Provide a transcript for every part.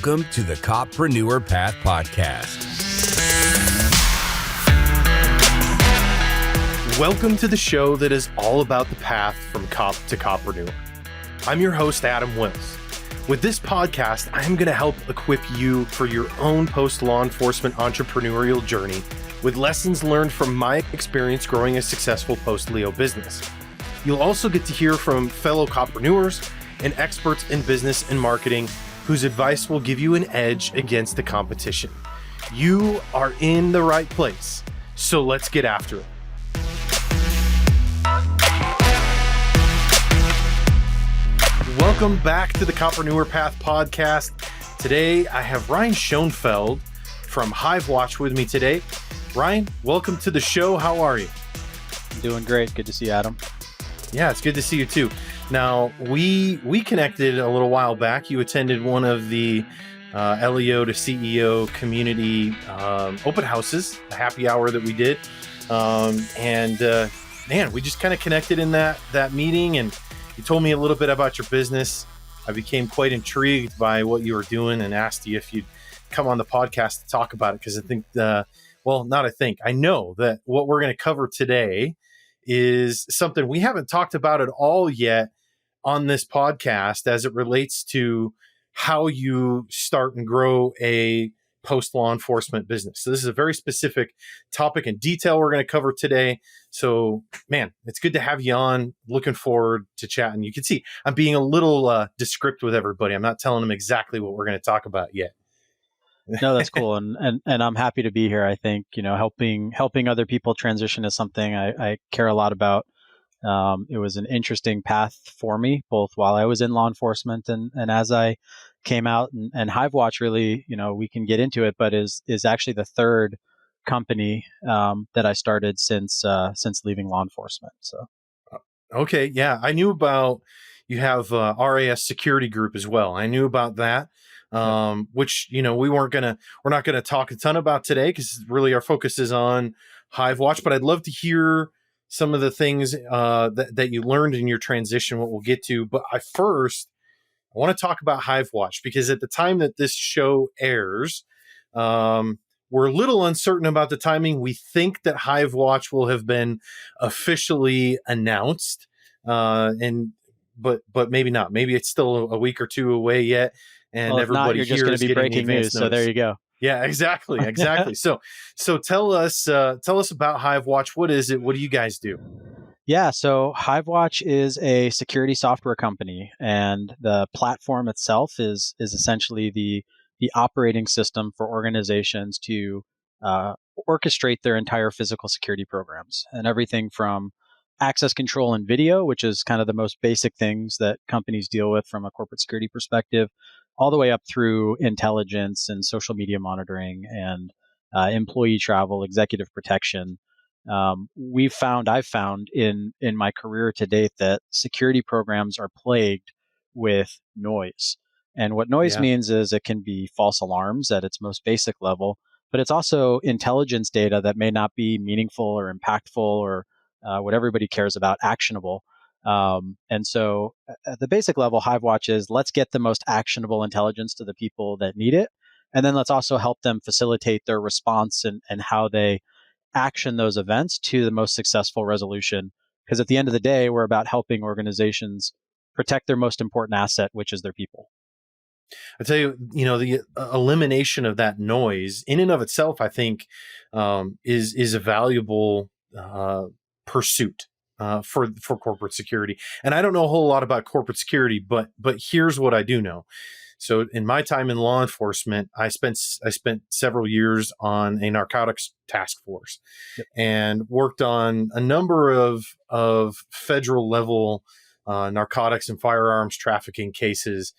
Welcome to the Copreneur Path Podcast. Welcome to the show that is all about the path from cop to copreneur. I'm your host, Adam Wills. With this podcast, I'm going to help equip you for your own post-law enforcement entrepreneurial journey with lessons learned from my experience growing a successful post-Leo business. You'll also get to hear from fellow copreneurs and experts in business and marketing whose advice will give you an edge against the competition. You are in the right place, so let's get after it. Welcome back to the Copreneur Path Podcast. Today, I have Ryan Schonfeld from HiveWatch with me today. Ryan, welcome to the show. How are you? I'm doing great. Good to see you, Adam. Yeah, it's good to see you too. Now, we connected a little while back. You attended one of the LEO to CEO community open houses, a happy hour that we did. Man, we just kind of connected in that meeting, and you told me a little bit about your business. I became quite intrigued by what you were doing and asked you if you'd come on the podcast to talk about it, because I think, I know that what we're going to cover today is something we haven't talked about at all yet on this podcast as it relates to how you start and grow a post-law enforcement business. So this is a very specific topic and detail we're going to cover today. So, man, it's good to have you on. Looking forward to chatting. You can see I'm being a little descriptive with everybody. I'm not telling them exactly what we're going to talk about yet. No, that's cool. And I'm happy to be here. I think, helping other people transition is something I care a lot about. It was an interesting path for me, both while I was in law enforcement and as I came out, and HiveWatch really, we can get into it, but is actually the third company that I started since leaving law enforcement. So, okay. Yeah. I knew about, you have RAS Security Group as well. I knew about that. Which, we're not going to talk a ton about today because really our focus is on HiveWatch, but I'd love to hear some of the things that you learned in your transition, what we'll get to. But I want to talk about HiveWatch because at the time that this show airs, we're a little uncertain about the timing. We think that HiveWatch will have been officially announced, but maybe not. Maybe it's still a week or two away yet. And well, everybody not, you're here just going is to be getting breaking news. So there you go. Yeah, exactly. So tell us about HiveWatch. What is it? What do you guys do? Yeah, so HiveWatch is a security software company, and the platform itself is essentially the operating system for organizations to orchestrate their entire physical security programs, and everything from access control and video, which is kind of the most basic things that companies deal with from a corporate security perspective, all the way up through intelligence and social media monitoring and employee travel, executive protection. I've found in my career to date that security programs are plagued with noise. And what noise means is it can be false alarms at its most basic level, but it's also intelligence data that may not be meaningful or impactful or what everybody cares about, actionable. And so at the basic level, HiveWatch is let's get the most actionable intelligence to the people that need it. And then let's also help them facilitate their response and how they action those events to the most successful resolution. Because at the end of the day, we're about helping organizations protect their most important asset, which is their people. I tell you, the elimination of that noise in and of itself, I think, is a valuable pursuit for corporate security. And I don't know a whole lot about corporate security, but here's what I do know. So in my time in law enforcement, I spent several years on a narcotics task force and worked on a number of federal level narcotics and firearms trafficking cases.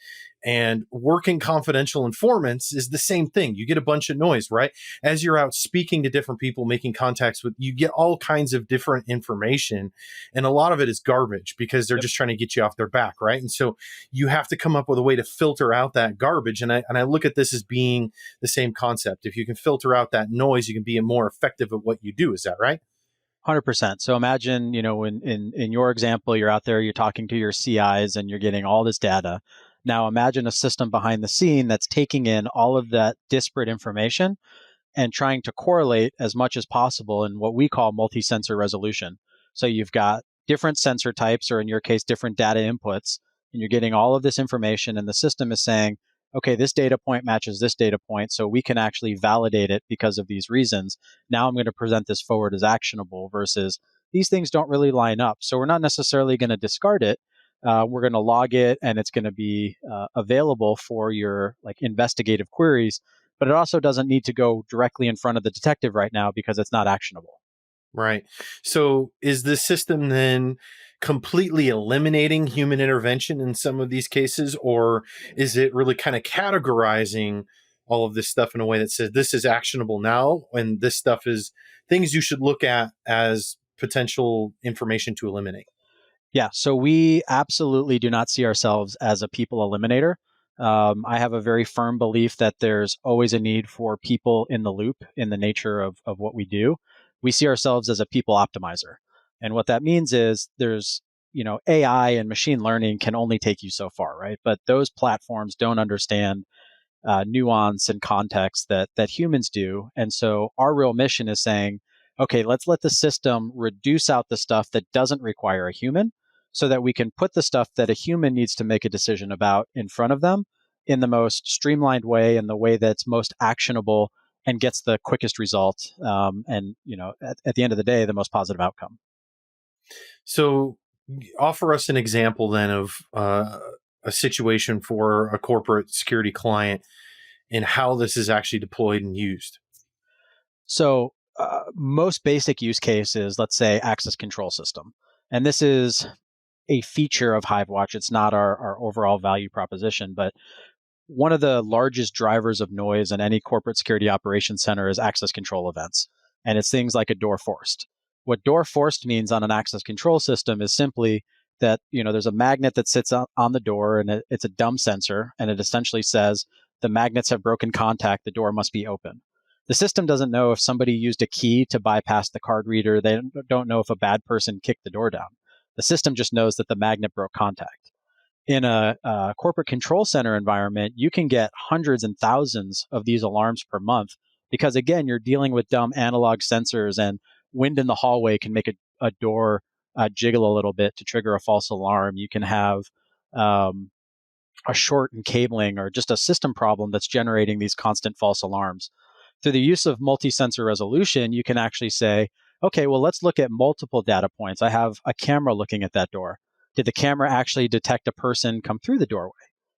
And working confidential informants is the same thing. You get a bunch of noise, right? As you're out speaking to different people, making contacts with, you get all kinds of different information. And a lot of it is garbage because they're just trying to get you off their back, right? And so you have to come up with a way to filter out that garbage. And I look at this as being the same concept. If you can filter out that noise, you can be more effective at what you do. Is that right? 100%. So imagine, in your example, you're out there, you're talking to your CIs and you're getting all this data. Now imagine a system behind the scene that's taking in all of that disparate information and trying to correlate as much as possible in what we call multi-sensor resolution. So you've got different sensor types, or in your case, different data inputs, and you're getting all of this information, and the system is saying, okay, this data point matches this data point, so we can actually validate it because of these reasons. Now I'm going to present this forward as actionable versus these things don't really line up. So we're not necessarily going to discard it. We're going to log it, and it's going to be available for your like investigative queries, but it also doesn't need to go directly in front of the detective right now because it's not actionable. Right. So is the system then completely eliminating human intervention in some of these cases, or is it really kind of categorizing all of this stuff in a way that says this is actionable now and this stuff is things you should look at as potential information to eliminate? Yeah, so we absolutely do not see ourselves as a people eliminator. I have a very firm belief that there's always a need for people in the loop in the nature of what we do. We see ourselves as a people optimizer. And what that means is there's, AI and machine learning can only take you so far, right? But those platforms don't understand nuance and context that humans do. And so our real mission is saying, okay, let's let the system reduce out the stuff that doesn't require a human so that we can put the stuff that a human needs to make a decision about in front of them in the most streamlined way, in the way that's most actionable and gets the quickest result. And, at the end of the day, the most positive outcome. So offer us an example then of a situation for a corporate security client and how this is actually deployed and used. So most basic use case is, let's say, access control system. And this is a feature of HiveWatch. It's not our overall value proposition, but one of the largest drivers of noise in any corporate security operations center is access control events. And it's things like a door forced. What door forced means on an access control system is simply that, there's a magnet that sits on the door, and it's a dumb sensor, and it essentially says the magnets have broken contact, the door must be open. The system doesn't know if somebody used a key to bypass the card reader. They don't know if a bad person kicked the door down. The system just knows that the magnet broke contact. In a corporate control center environment, you can get hundreds and thousands of these alarms per month because, again, you're dealing with dumb analog sensors, and wind in the hallway can make a door jiggle a little bit to trigger a false alarm. You can have a short in cabling or just a system problem that's generating these constant false alarms. Through the use of multi-sensor resolution, you can actually say, okay, well, let's look at multiple data points. I have a camera looking at that door. Did the camera actually detect a person come through the doorway?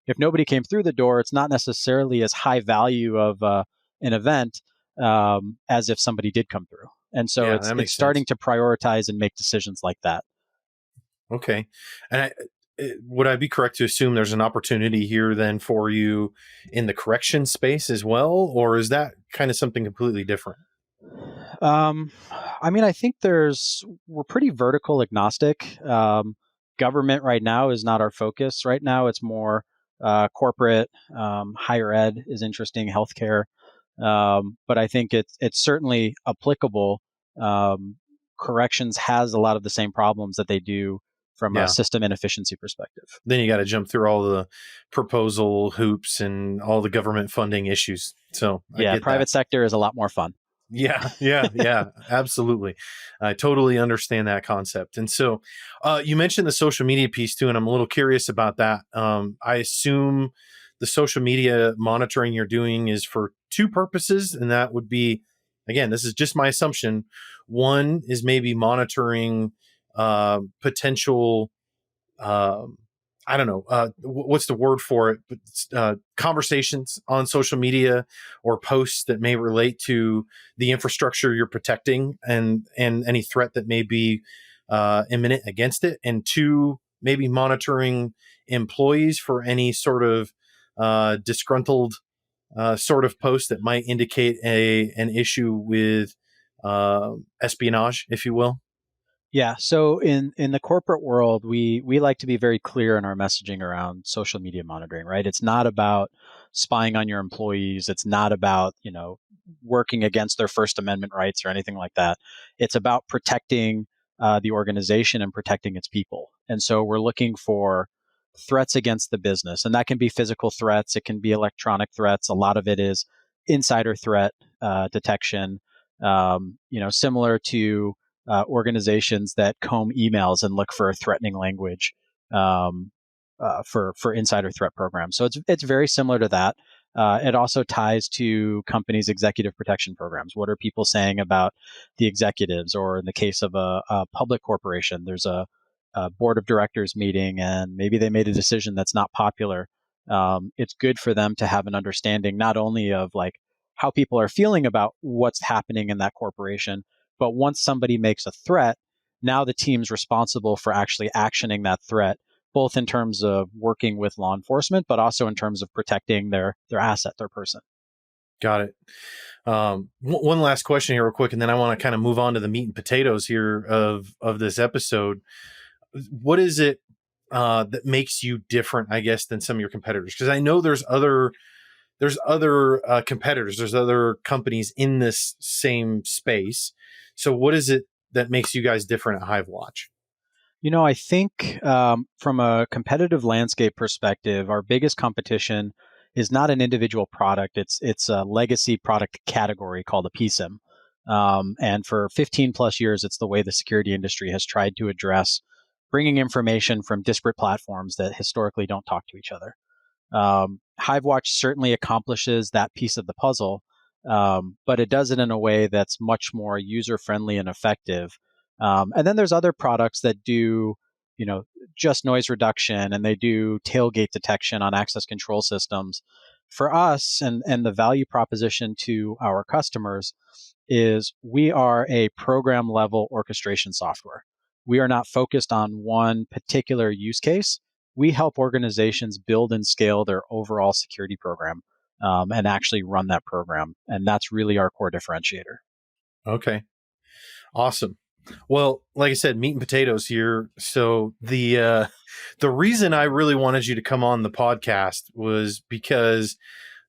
If nobody came through the door, it's not necessarily as high value of an event as if somebody did come through. And so it's starting to prioritize and make decisions like that. Okay. And would I be correct to assume there's an opportunity here then for you in the correction space as well? Or is that kind of something completely different? I think we're pretty vertical agnostic. Government right now is not our focus. Right now, it's more corporate, higher ed is interesting, healthcare. But I think it's certainly applicable. Corrections has a lot of the same problems that they do from a system inefficiency perspective. Then you got to jump through all the proposal hoops and all the government funding issues. So private sector is a lot more fun. Yeah, absolutely. I totally understand that concept. And so you mentioned the social media piece too, and I'm a little curious about that. I assume the social media monitoring you're doing is for two purposes, and that would be, again, this is just my assumption. One is maybe monitoring potential, I don't know, what's the word for it, but conversations on social media or posts that may relate to the infrastructure you're protecting and any threat that may be imminent against it. And two, maybe monitoring employees for any sort of disgruntled sort of post that might indicate an issue with espionage, if you will. Yeah. So in the corporate world, we like to be very clear in our messaging around social media monitoring, right? It's not about spying on your employees. It's not about, working against their First Amendment rights or anything like that. It's about protecting the organization and protecting its people. And so we're looking for threats against the business. And that can be physical threats. It can be electronic threats. A lot of it is insider threat detection, similar to organizations that comb emails and look for threatening language for insider threat programs. So it's very similar to that. It also ties to companies' executive protection programs. What are people saying about the executives? Or in the case of a public corporation, there's a board of directors meeting, and maybe they made a decision that's not popular. It's good for them to have an understanding not only of like how people are feeling about what's happening in that corporation, but once somebody makes a threat, now the team's responsible for actually actioning that threat, both in terms of working with law enforcement, but also in terms of protecting their asset, their person. Got it. One last question here real quick, and then I want to kind of move on to the meat and potatoes here of this episode. What is it that makes you different, I guess, than some of your competitors? Because I know there's other competitors, there's other companies in this same space. So what is it that makes you guys different at HiveWatch? I think from a competitive landscape perspective, our biggest competition is not an individual product. It's a legacy product category called a PSIM. And for 15 plus years, it's the way the security industry has tried to address bringing information from disparate platforms that historically don't talk to each other. HiveWatch certainly accomplishes that piece of the puzzle, but it does it in a way that's much more user-friendly and effective. And then there's other products that do, just noise reduction, and they do tailgate detection on access control systems. For us, and the value proposition to our customers is we are a program level orchestration software. We are not focused on one particular use case. We help organizations build and scale their overall security program and actually run that program. And that's really our core differentiator. Okay. Awesome. Well, like I said, meat and potatoes here. So the reason I really wanted you to come on the podcast was because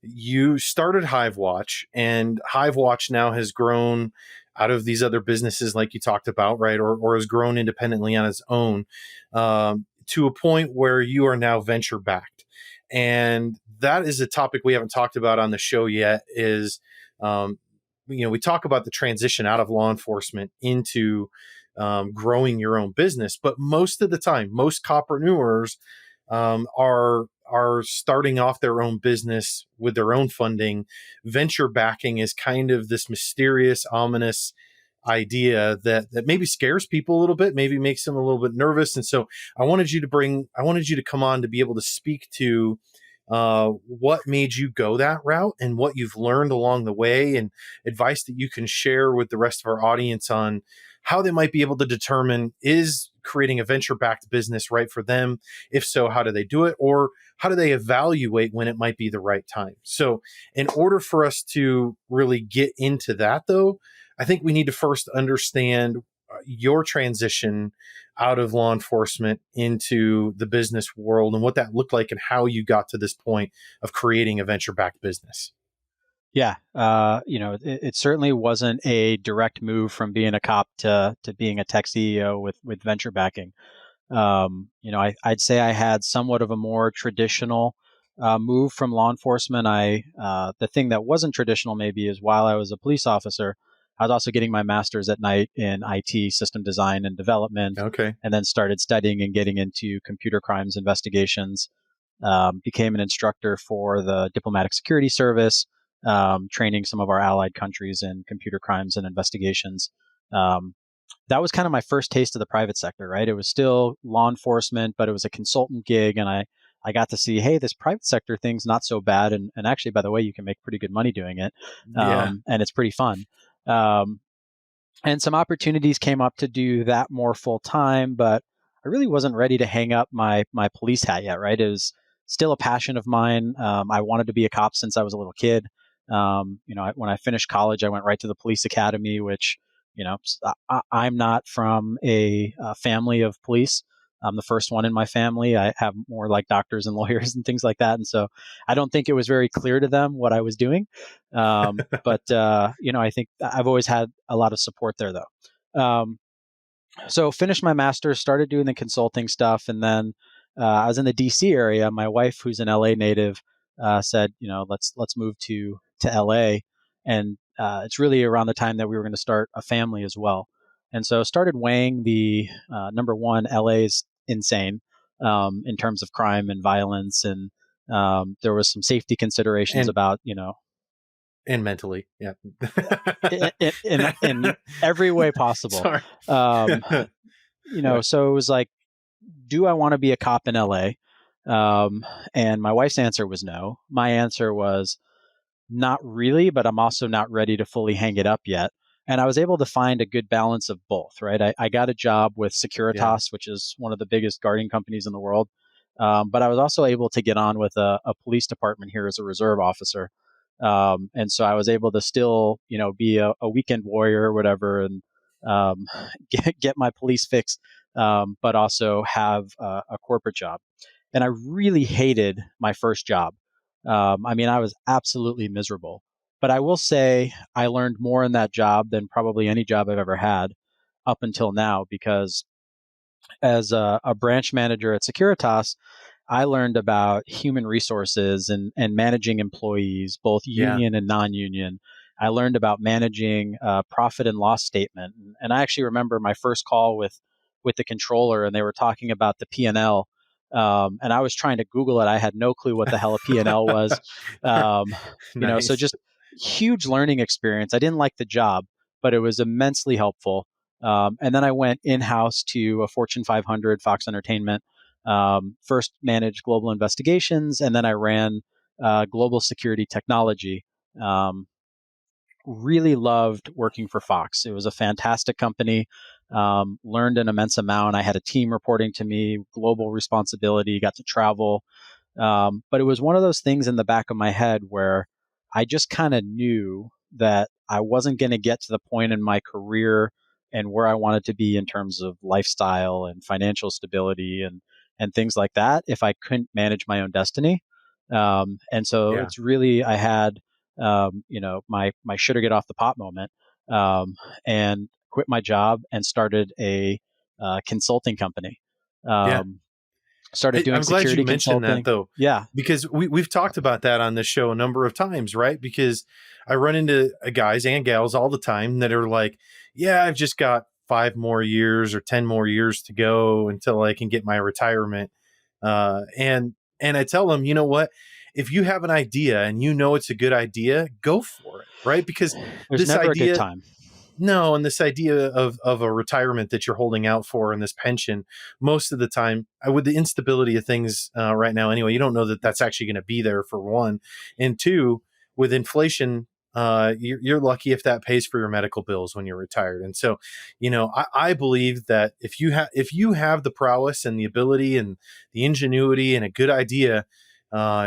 you started HiveWatch, and HiveWatch now has grown out of these other businesses like you talked about, right? Or has grown independently on its own to a point where you are now venture backed. And that is a topic we haven't talked about on the show yet is, we talk about the transition out of law enforcement into growing your own business. But most of the time, most copreneurs are starting off their own business with their own funding. Venture backing is kind of this mysterious, ominous idea that maybe scares people a little bit, maybe makes them a little bit nervous. And so I wanted you to come on to be able to speak to what made you go that route and what you've learned along the way, and advice that you can share with the rest of our audience on how they might be able to determine, is creating a venture-backed business right for them? If so, how do they do it? Or how do they evaluate when it might be the right time? So in order for us to really get into that, though, I think we need to first understand your transition out of law enforcement into the business world and what that looked like and how you got to this point of creating a venture-backed business. Yeah. It certainly wasn't a direct move from being a cop to being a tech CEO with venture backing. I'd say I had somewhat of a more traditional move from law enforcement. The thing that wasn't traditional maybe is while I was a police officer, I was also getting my master's at night in IT system design and development. Okay. And then started studying and getting into computer crimes investigations. Became an instructor for the Diplomatic Security Service, training some of our allied countries in computer crimes and investigations. That was kind of my first taste of the private sector, right? It was still law enforcement, but it was a consultant gig. And I got to see, hey, this private sector thing's not so bad. And actually, by the way, you can make pretty good money doing it. And it's pretty fun. And some opportunities came up to do that more full time, but I really wasn't ready to hang up my police hat yet, right? It was still a passion of mine. I wanted to be a cop since I was a little kid. When I finished college, I went right to the police academy, which, I'm not from a family of police. I'm the first one in my family. I have more like doctors and lawyers and things like that. And so I don't think it was very clear to them what I was doing. But I think I've always had a lot of support there, though. So finished my master's, started doing the consulting stuff, and then I was in the DC area. My wife, who's an LA native, said, let's move to LA. And it's really around the time that we were going to start a family as well. And so started weighing the number one, LA is insane in terms of crime and violence. And there was some safety considerations about, and mentally, yeah, in every way possible. Sorry. So it was like, do I want to be a cop in LA? And my wife's answer was no. My answer was not really, but I'm also not ready to fully hang it up yet. And I was able to find a good balance of both, right? I got a job with Securitas, which is one of the biggest guarding companies in the world. But I was also able to get on with a police department here as a reserve officer. And so I was able to still, be a weekend warrior or whatever, and get my police fix, but also have a corporate job. And I really hated my first job. I was absolutely miserable. But I will say I learned more in that job than probably any job I've ever had up until now, because as a branch manager at Securitas, I learned about human resources and managing employees, both union and non-union. I learned about managing profit and loss statement. And I actually remember my first call with the controller, and they were talking about the P&L. And I was trying to Google it. I had no clue what the hell a P&L was. Nice. So just huge learning experience. I didn't like the job, but it was immensely helpful. And then I went in-house to a Fortune 500, Fox Entertainment. First managed global investigations, and then I ran global security technology. Really loved working for Fox. It was a fantastic company. Learned an immense amount. I had a team reporting to me, global responsibility, got to travel. But it was one of those things in the back of my head where I just kind of knew that I wasn't going to get to the point in my career and where I wanted to be in terms of lifestyle and financial stability and things like that if I couldn't manage my own destiny. And so it's really, I had, my shit or get off the pot moment, and quit my job and started a consulting company. Started doing I'm glad security you mentioned consulting. that, though. Yeah. Because we've talked about that on this show a number of times, right? Because I run into guys and gals all the time that are like, yeah, I've just got 5 more years or 10 more years to go until I can get my retirement. And I tell them, you know what? If you have an idea and you know it's a good idea, go for it, right? Because There's never a good time. No, and this idea of a retirement that you're holding out for and this pension, most of the time, with the instability of things right now, anyway, you don't know that that's actually going to be there, for one, and two, with inflation, you're lucky if that pays for your medical bills when you're retired. And so, I believe that if you have the prowess and the ability and the ingenuity and a good idea,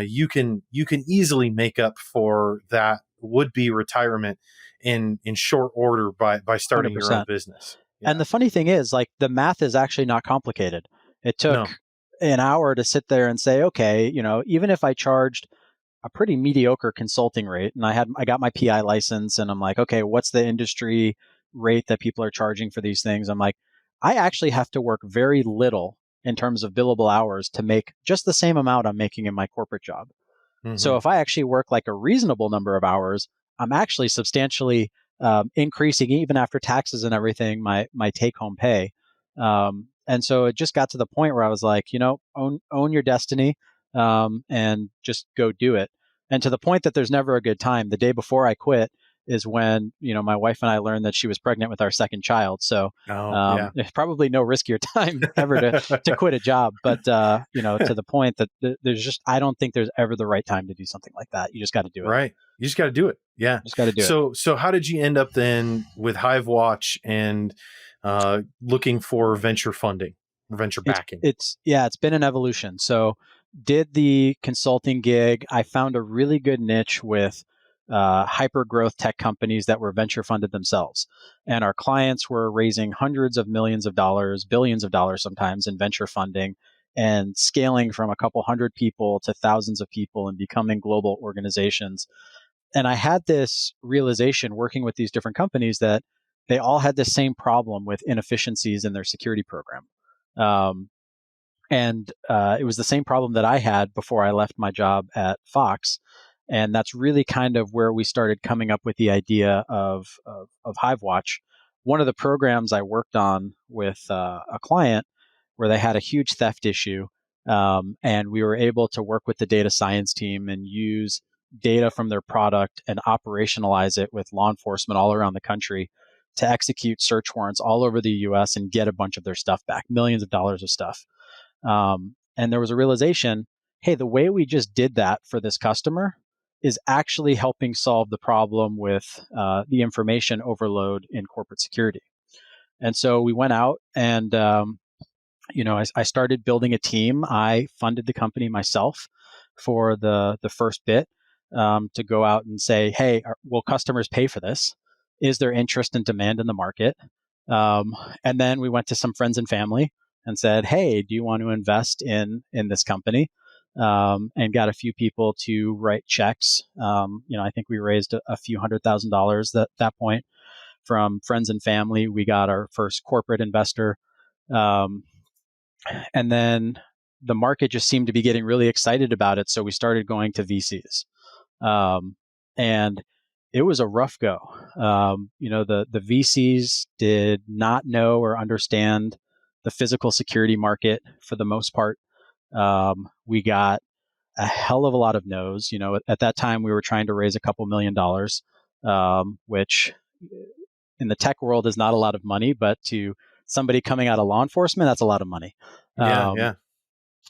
you can easily make up for that would-be retirement in short order by starting 100%. your own business. And the funny thing is, like, the math is actually not complicated. It took an hour to sit there and say, okay, even if I charged a pretty mediocre consulting rate, and I got my PI license, and I'm like, okay, what's the industry rate that people are charging for these things? I'm like, I actually have to work very little in terms of billable hours to make just the same amount I'm making in my corporate job. Mm-hmm. So if I actually work like a reasonable number of hours, I'm actually substantially increasing, even after taxes and everything, my take home pay. And so it just got to the point where I was like, own your destiny, and just go do it. And to the point that there's never a good time. The day before I quit is when, my wife and I learned that she was pregnant with our second child. So there's probably no riskier time ever to quit a job. But, to the point that I don't think there's ever the right time to do something like that. You just got to do it. Right. You just got to do it. Yeah. Just got to do it. So how did you end up then with HiveWatch and looking for venture funding, or venture backing? It's been an evolution. So did the consulting gig. I found a really good niche with hyper growth tech companies that were venture funded themselves. And our clients were raising hundreds of millions of dollars, billions of dollars sometimes in venture funding, and scaling from a couple hundred people to thousands of people and becoming global organizations. And I had this realization working with these different companies that they all had the same problem with inefficiencies in their security program. And it was the same problem that I had before I left my job at Fox. And that's really kind of where we started coming up with the idea of HiveWatch. One of the programs I worked on with a client where they had a huge theft issue. And we were able to work with the data science team and use data from their product and operationalize it with law enforcement all around the country to execute search warrants all over the US and get a bunch of their stuff back, millions of dollars of stuff. And there was a realization, hey, the way we just did that for this customer is actually helping solve the problem with the information overload in corporate security. And so we went out and I started building a team. I funded the company myself for the first bit to go out and say, hey, will customers pay for this? Is there interest and demand in the market? And then we went to some friends and family and said, hey, do you want to invest in this company? And got a few people to write checks. I think we raised a few $100,000 at that point from friends and family. We got our first corporate investor. And then the market just seemed to be getting really excited about it. So we started going to VCs. And it was a rough go. The VCs did not know or understand the physical security market for the most part. We got a hell of a lot of no's. At that time, we were trying to raise a couple $1 million, which in the tech world is not a lot of money, but to somebody coming out of law enforcement, that's a lot of money. Yeah.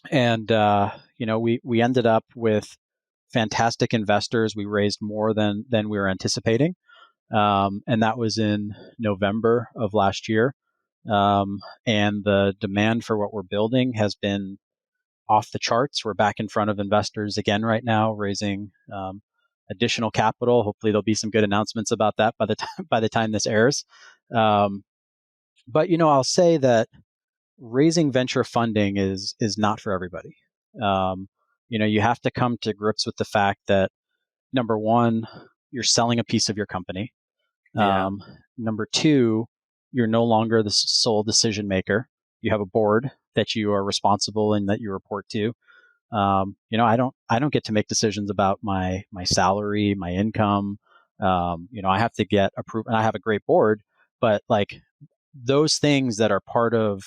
And, we ended up with fantastic investors. We raised more than we were anticipating. And that was in November of last year. And the demand for what we're building has been off the charts. We're back in front of investors again right now, raising additional capital. Hopefully, there'll be some good announcements about that by the time this airs. But I'll say that raising venture funding is not for everybody. You have to come to grips with the fact that number one, you're selling a piece of your company. Yeah. Number two, you're no longer the sole decision maker. You have a board that you are responsible and that you report to. I don't get to make decisions about my salary, my income. I have to get approved, and I have a great board, but like those things that are part of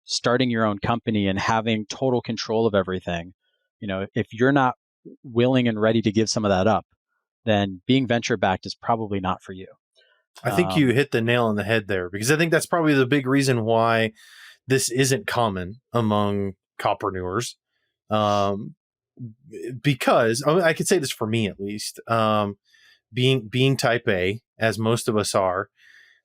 starting your own company and having total control of everything, if you're not willing and ready to give some of that up, then being venture backed is probably not for you. I think you hit the nail on the head there, because I think that's probably the big reason why this isn't common among copreneurs. Because I could say this for me, at least, being type A, as most of us are,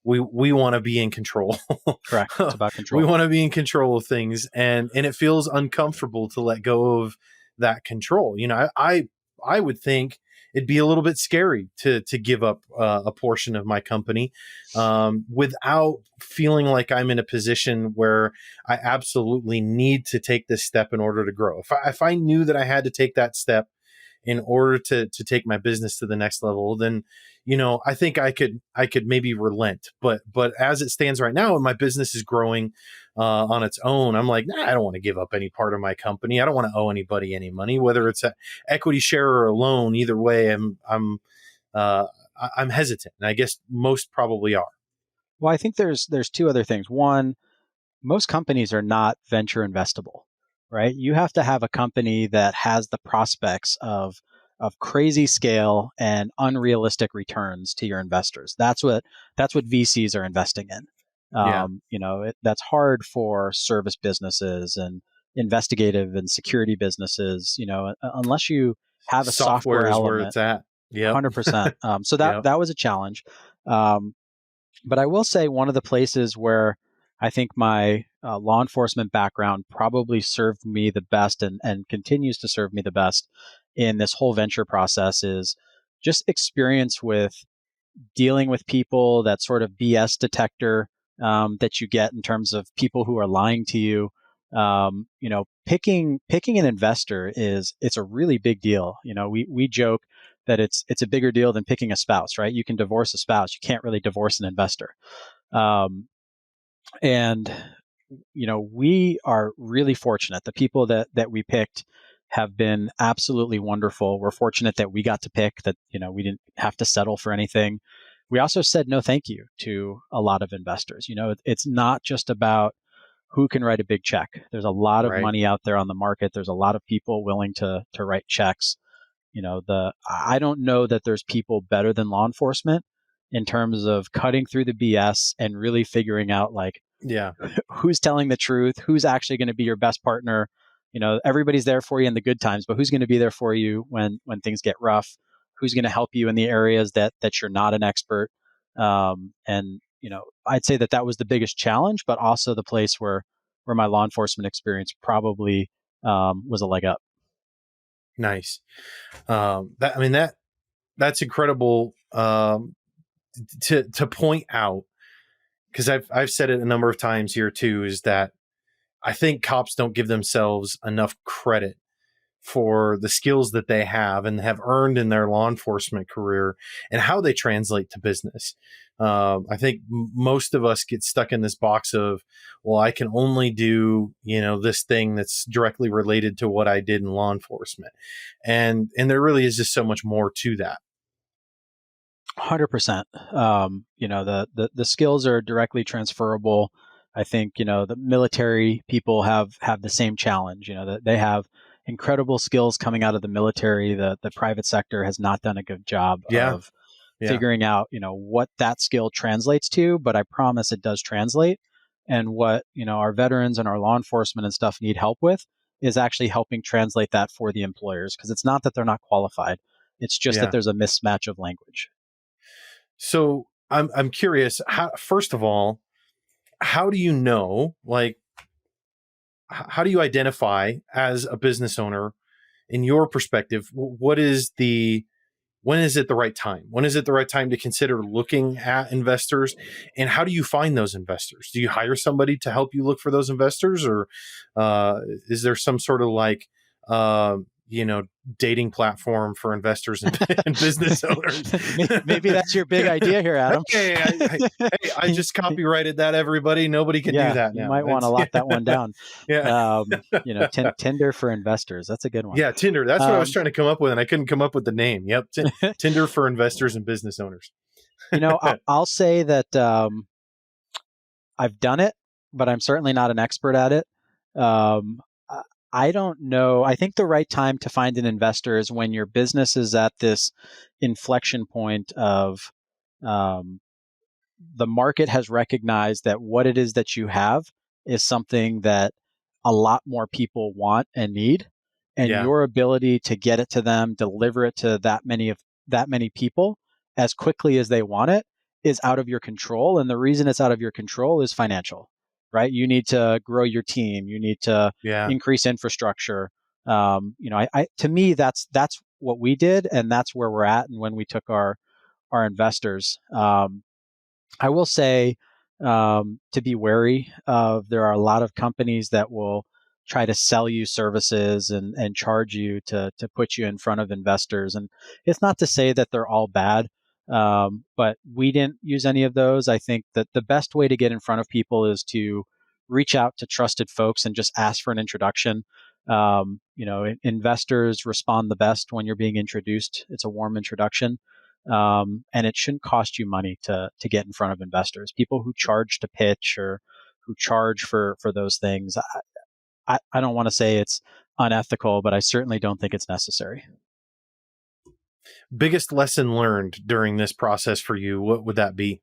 we want to be in control. Correct. It's about control. We want to be in control of things, and it feels uncomfortable to let go of that control. I would think it'd be a little bit scary to give up a portion of my company without feeling like I'm in a position where I absolutely need to take this step in order to grow. If I knew that I had to take that step in order to take my business to the next level, then I think I could maybe relent. But as it stands right now, and my business is growing on its own, I'm like, I don't want to give up any part of my company. I don't want to owe anybody any money, whether it's an equity share or a loan. Either way, I'm hesitant, and I guess most probably are. Well, I think there's two other things. One, most companies are not venture investable, right? You have to have a company that has the prospects of crazy scale and unrealistic returns to your investors. That's what VCs are investing in. That's hard for service businesses and investigative and security businesses. Unless you have a software is element, where it's at. Yeah, 100%. So that was a challenge. But I will say one of the places where I think my law enforcement background probably served me the best and continues to serve me the best in this whole venture process is just experience with dealing with people, that sort of BS detector that you get in terms of people who are lying to you. Picking an investor it's a really big deal. We joke that it's a bigger deal than picking a spouse, right? You can divorce a spouse. You can't really divorce an investor. And we are really fortunate. The people that we picked have been absolutely wonderful. We're fortunate that we got to pick, that, we didn't have to settle for anything. We also said no thank you to a lot of investors. It's not just about who can write a big check. There's a lot of Right. money out there on the market. There's a lot of people willing to write checks. I don't know that there's people better than law enforcement in terms of cutting through the BS and really figuring out, like, Yeah. who's telling the truth, who's actually going to be your best partner. Everybody's there for you in the good times, but who's going to be there for you when things get rough? Who's going to help you in the areas that you're not an expert? And I'd say that was the biggest challenge, but also the place where my law enforcement experience probably was a leg up. Nice. That's incredible to point out, because I've said it a number of times here too, is that I think cops don't give themselves enough credit for the skills that they have and have earned in their law enforcement career and how they translate to business. I think most of us get stuck in this box of, well, I can only do, this thing that's directly related to what I did in law enforcement. And there really is just so much more to that. 100%. The skills are directly transferable. I think, the military people have the same challenge, that they have incredible skills coming out of the military. The private sector has not done a good job of figuring out, what that skill translates to, but I promise it does translate. And what, our veterans and our law enforcement and stuff need help with is actually helping translate that for the employers. Because it's not that they're not qualified. It's just that there's a mismatch of language. So I'm curious, first of all, how do you know, like, how do you identify as a business owner, in your perspective, when is it the right time? When is it the right time to consider looking at investors? And how do you find those investors? Do you hire somebody to help you look for those investors? Or is there some sort of dating platform for investors and business owners? Maybe that's your big idea here, Adam. Hey, I just copyrighted that, everybody. Nobody can do that now. You might want to lock that one down. Yeah. Tinder for investors. That's a good one. Yeah, Tinder. That's what I was trying to come up with, and I couldn't come up with the name. Yep. Tinder for investors and business owners. I'll say that I've done it, but I'm certainly not an expert at it. I don't know. I think the right time to find an investor is when your business is at this inflection point of the market has recognized that what it is that you have is something that a lot more people want and need. And your ability to get it to them, deliver it to that many people as quickly as they want it is out of your control. And the reason it's out of your control is financial. Right? You need to grow your team. You need to increase infrastructure. To me, that's what we did, and that's where we're at. And when we took our investors, I will say to be wary of. There are a lot of companies that will try to sell you services and charge you to put you in front of investors. And it's not to say that they're all bad. But we didn't use any of those. I think that the best way to get in front of people is to reach out to trusted folks and just ask for an introduction. Investors respond the best when you're being introduced. It's a warm introduction. And it shouldn't cost you money to get in front of investors. People who charge to pitch or who charge for those things, I don't want to say it's unethical, but I certainly don't think it's necessary. Biggest lesson learned during this process for you, what would that be?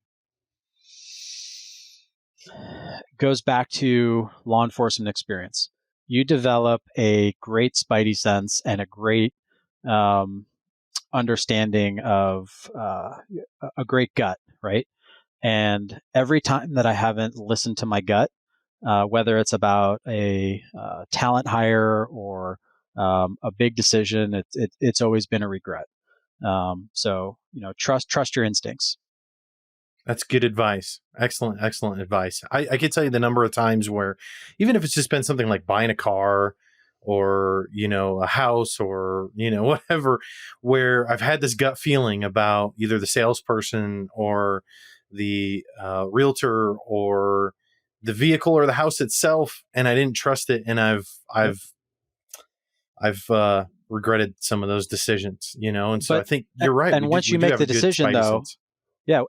Goes back to law enforcement experience. You develop a great spidey sense and a great understanding of a great gut, right? And every time that I haven't listened to my gut, whether it's about a talent hire or a big decision, it's always been a regret. So trust your instincts. That's good advice. Excellent advice. I can tell you the number of times where, even if it's just been something like buying a car or, a house or, whatever, where I've had this gut feeling about either the salesperson or the realtor or the vehicle or the house itself, and I didn't trust it, and I've regretted some of those decisions, and so I think you're right. And once you make the decision, though,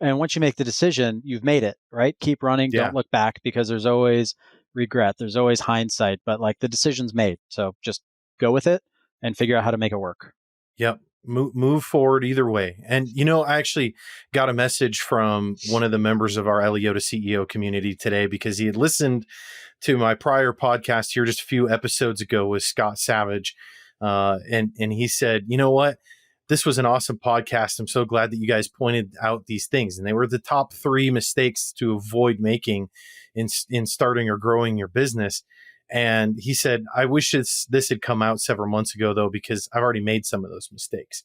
and once you make the decision, you've made it, right? Keep running, don't look back, because there's always regret, there's always hindsight, but like the decision's made, so just go with it and figure out how to make it work. Yep. Move forward either way. And, I actually got a message from one of the members of our LEO to CEO community today, because he had listened to my prior podcast here just a few episodes ago with Scott Savage. And he said, you know what? This was an awesome podcast. I'm so glad that you guys pointed out these things. And they were the top 3 mistakes to avoid making in starting or growing your business. And he said, I wish this had come out several months ago, though, because I've already made some of those mistakes.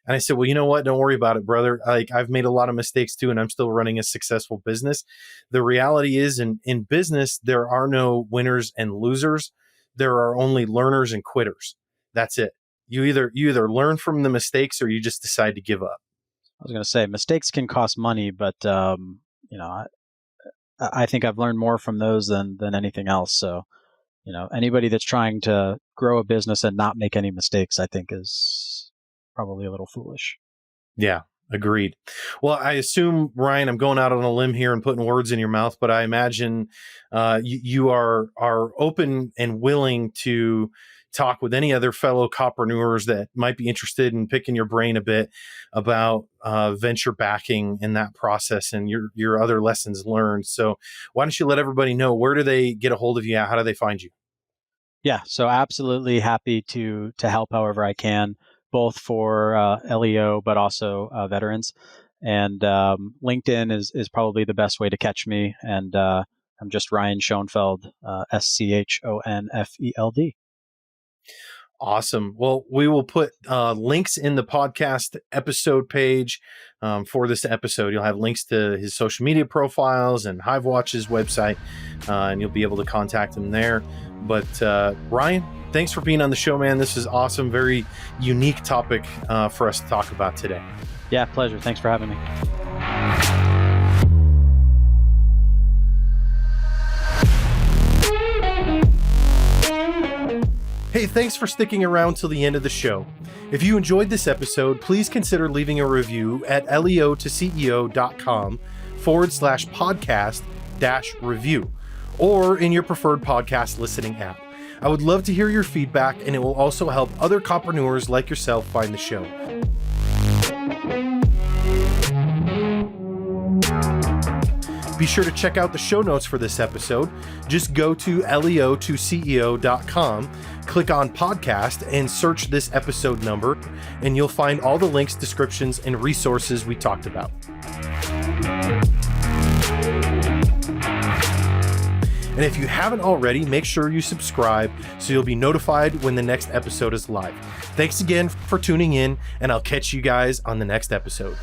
And I said, well, you know what? Don't worry about it, brother. Like, I've made a lot of mistakes too, and I'm still running a successful business. The reality is in business, there are no winners and losers. There are only learners and quitters. That's it. You either learn from the mistakes or you just decide to give up. I was going to say, mistakes can cost money, but I think I've learned more from those than anything else. So, anybody that's trying to grow a business and not make any mistakes, I think is probably a little foolish. Yeah, agreed. Well, I assume, Ryan, I'm going out on a limb here and putting words in your mouth, but I imagine you are open and willing to talk with any other fellow copreneurs that might be interested in picking your brain a bit about venture backing in that process and your other lessons learned. So why don't you let everybody know, where do they get a hold of you at? How do they find you? Yeah, so absolutely happy to help however I can, both for LEO, but also veterans. And LinkedIn is probably the best way to catch me. And I'm just Ryan Schonfeld, Schonfeld. Awesome. Well, we will put links in the podcast episode page for this episode. You'll have links to his social media profiles and HiveWatch's website, and you'll be able to contact him there. But Ryan, thanks for being on the show, man. This is awesome. Very unique topic for us to talk about today. Yeah, pleasure. Thanks for having me. Hey, thanks for sticking around till the end of the show. If you enjoyed this episode, please consider leaving a review at leotoceo.com/podcast-review or in your preferred podcast listening app. I would love to hear your feedback, and it will also help other copreneurs like yourself find the show. Be sure to check out the show notes for this episode. Just go to leotoceo.com, click on podcast, and search this episode number, and you'll find all the links, descriptions, and resources we talked about. And if you haven't already, make sure you subscribe so you'll be notified when the next episode is live. Thanks again for tuning in, and I'll catch you guys on the next episode.